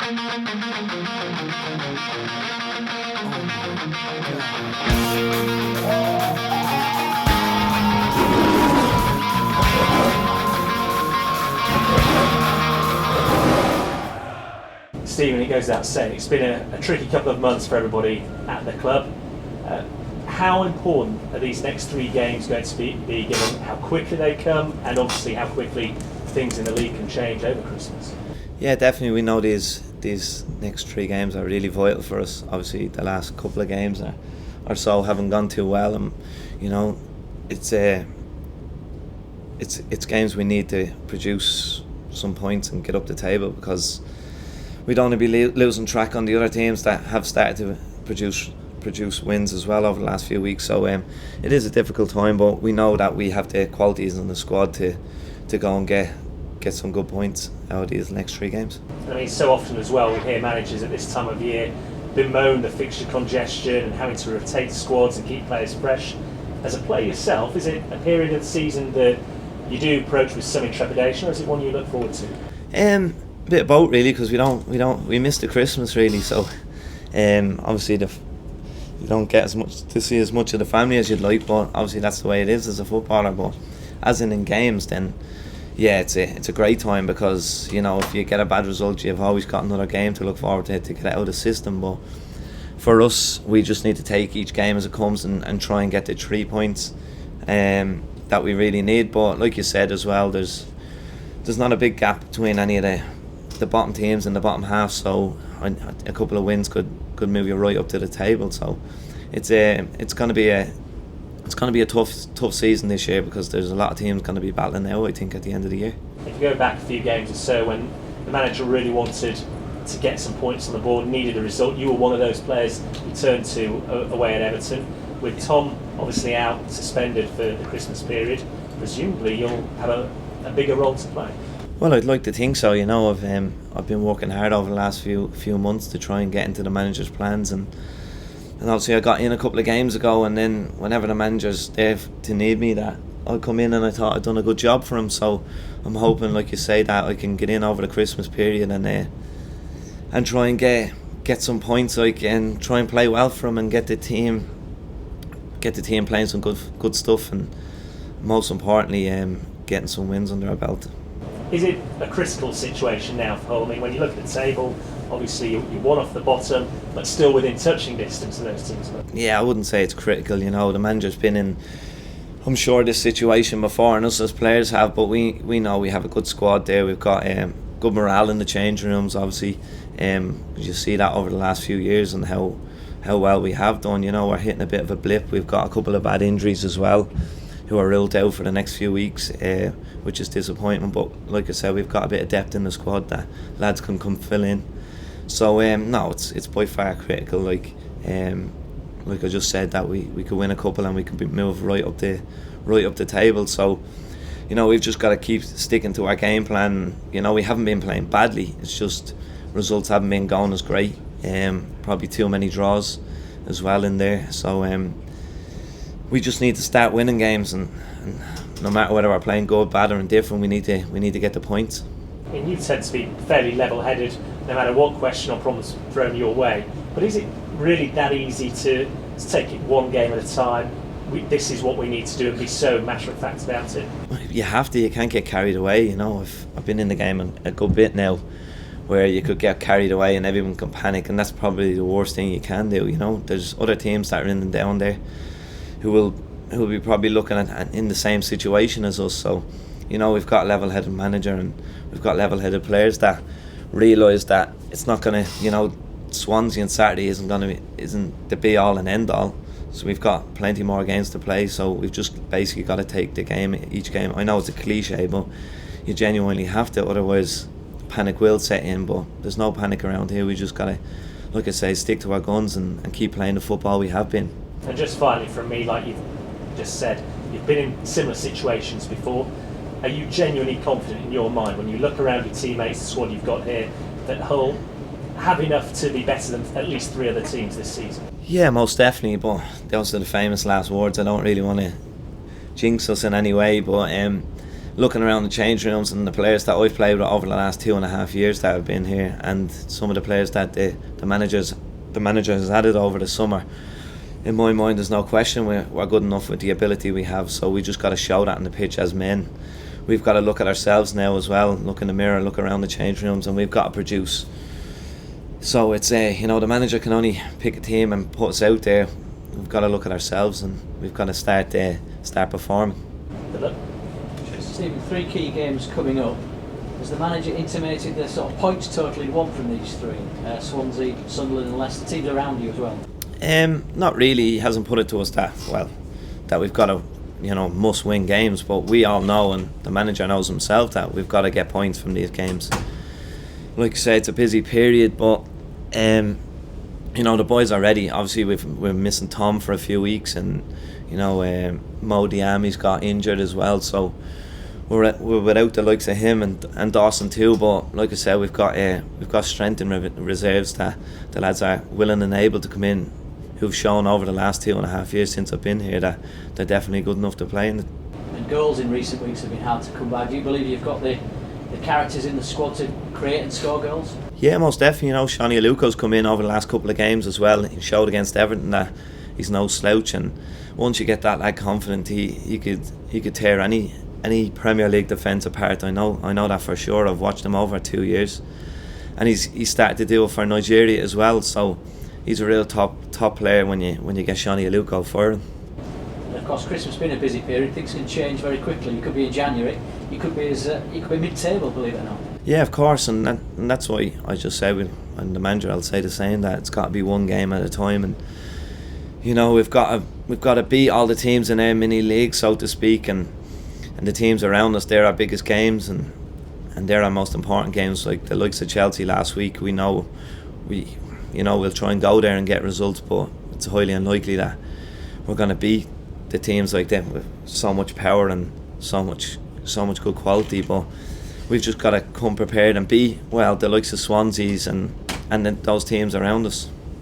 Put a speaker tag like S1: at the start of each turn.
S1: Stephen, it goes without saying, it's been a tricky couple of months for everybody at the club. How important are these next 3 games going to be given how quickly they come, and obviously how quickly things in the league can change over Christmas?
S2: Yeah, definitely. We know these next 3 games are really vital for us. Obviously, the last couple of games or so haven't gone too well, and it's games we need to produce some points and get up the table, because we don't want to be losing track on the other teams that have started to produce wins as well over the last few weeks. So it is a difficult time, but we know that we have the qualities in the squad to go and get some good points out of these next 3 games.
S1: I mean, so often as well we hear managers at this time of year bemoan the fixture congestion and having to rotate squads and keep players fresh. As a player yourself, is it a period of the season that you do approach with some trepidation, or is it one you look forward to?
S2: A bit of both, really, because we miss the Christmas, really. So obviously you don't get to see as much of the family as you'd like, but obviously that's the way it is as a footballer. But as in games, then yeah, it's a great time, because if you get a bad result, you've always got another game to look forward to get out of the system. But for us, we just need to take each game as it comes and try and get the 3 points that we really need. But like you said as well, there's not a big gap between any of the bottom teams in the bottom half, so a couple of wins could move you right up to the table. So it's going to be a tough season this year, because there's a lot of teams going to be battling now, I think, at the end of the year.
S1: If you go back a few games or so, when the manager really wanted to get some points on the board, needed a result, you were one of those players you turned to away at Everton. With Tom obviously out, suspended for the Christmas period, presumably you'll have a bigger role to play.
S2: Well, I'd like to think so. I've been working hard over the last few months to try and get into the manager's plans, and obviously I got in a couple of games ago, and then whenever the manager's there to need me, that I'll come in, and I thought I'd done a good job for him. So I'm hoping, like you say, that I can get in over the Christmas period and try and get some points, and try and play well for him, and get the team playing some good stuff, and most importantly, getting some wins under our belt.
S1: Is it a critical situation now for Hull? I mean, when you look at the table, obviously you're one off the bottom, but still within touching distance of those teams.
S2: Yeah, I wouldn't say it's critical. The manager's been in, I'm sure, this situation before, and us as players have, but we know we have a good squad there. We've got good morale in the changing rooms, obviously. You see that over the last few years, and how well we have done. We're hitting a bit of a blip. We've got a couple of bad injuries as well, who are ruled out for the next few weeks, which is disappointing. But like I said, we've got a bit of depth in the squad that lads can come fill in. So no, it's by far critical. Like I just said, that we could win a couple and we could move right up the table. So we've just got to keep sticking to our game plan. We haven't been playing badly. It's just results haven't been going as great. Probably too many draws as well in there. So we just need to start winning games, and no matter whether we're playing good, bad or indifferent, we need to get the points.
S1: I mean, you tend to be fairly level-headed no matter what question or problem's thrown your way, but is it really that easy to take it one game at a time? This is what we need to do, and be so matter-of-fact about it?
S2: You have to. You can't get carried away. I've been in the game a good bit now, where you could get carried away and everyone can panic, and that's probably the worst thing you can do. There's other teams that are in and down there who will be probably looking at in the same situation as us. So we've got a level-headed manager, and we've got level-headed players that realise that it's not going to, Swansea on Saturday isn't the be-all and end-all. So we've got plenty more games to play, so we've just basically got to take each game. I know it's a cliche, but you genuinely have to, otherwise panic will set in. But there's no panic around here. We just got to, like I say, stick to our guns and keep playing the football we have been.
S1: And just finally from me, like you've just said, you've been in similar situations before. Are you genuinely confident in your mind, when you look around your teammates, the squad you've got here, that Hull have enough to be better than at least 3 other teams this season?
S2: Yeah, most definitely, but those are the famous last words. I don't really want to jinx us in any way, but looking around the change rooms and the players that I've played with over the last 2.5 years that have been here, and some of the players that the manager has added over the summer, in my mind there's no question we're good enough with the ability we have. So we just got to show that on the pitch as men. We've got to look at ourselves now as well, look in the mirror, look around the change rooms, and we've got to produce. So it's the manager can only pick a team and put us out there. We've got to look at ourselves, and we've got to start performing.
S3: Stephen, 3 key games coming up. Has the manager intimated the sort of points total he'd want from these 3? Swansea, Sunderland and Leicester, teams around you as well?
S2: Not really. He hasn't put it to us that we've got to must win games, but we all know, and the manager knows himself, that we've got to get points from these games. Like I say, it's a busy period, but the boys are ready. Obviously we're missing Tom for a few weeks, and Mo Diami's got injured as well, so we're without the likes of him and Dawson too. But like I said, we've got strength in reserves that the lads are willing and able to come in, who've shown over the last 2.5 years since I've been here that they're definitely good enough to play in it.
S3: And goals in recent weeks have been hard to come by. Do you believe you've got the characters in the squad to create and score goals?
S2: Yeah, most definitely. Shani Aluko's come in over the last couple of games as well. He showed against Everton that he's no slouch, and once you get that lad confident, he could tear any Premier League defence apart. I know that for sure. I've watched him over 2 years, and he's started to do it for Nigeria as well. So he's a real top player when you get Shani Aluko for him.
S3: And of course, Christmas has been a busy period. Things can change very quickly. You could be in January. You could be mid-table, believe it or not.
S2: Yeah, of course, and that's why I just say, and the manager, I'll say the same, that it's got to be one game at a time, and we've got to beat all the teams in our mini league, so to speak, and the teams around us. They're our biggest games, and they're our most important games. Like the likes of Chelsea last week, we'll try and go there and get results, but it's highly unlikely that we're going to beat the teams like them with so much power and so much good quality. But we've just got to come prepared and be the likes of Swansea's and then those teams around us.